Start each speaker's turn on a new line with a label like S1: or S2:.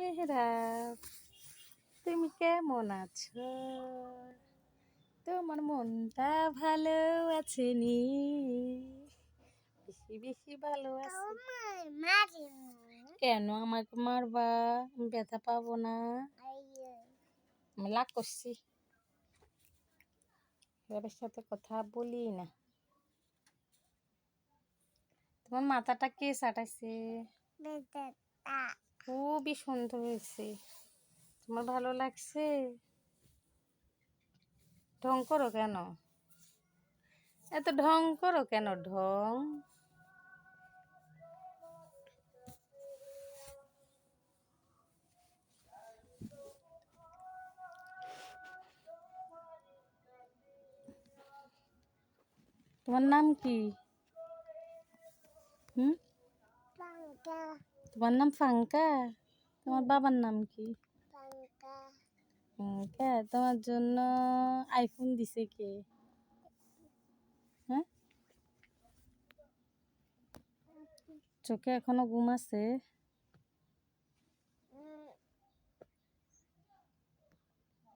S1: মেহরাব, তুমি কেমন আছো? তোমার মনটা ভালো আছে নি? বেশি বেশি ভালো আছে? কেন আমাকে মারবা? আমি ব্যথা পাবো না? আমি রাগ করছি, এবার সাথে কথা বলি না। তোমার মাথাটা কে চাটাইছে? খুবই সুন্দর হয়েছে। তোমার ভালো লাগছে? ঢং করো কেন? এত ঢং করো কেন? ঢং তোমার নাম কি? তোমার নাম ফাঙ্কা? তোমার বাবার নাম কি? ফাঙ্কা। তোমার জন্য আইফোন দিছে কে? হ্যাঁ, চোখে এখনো ঘুম আছে?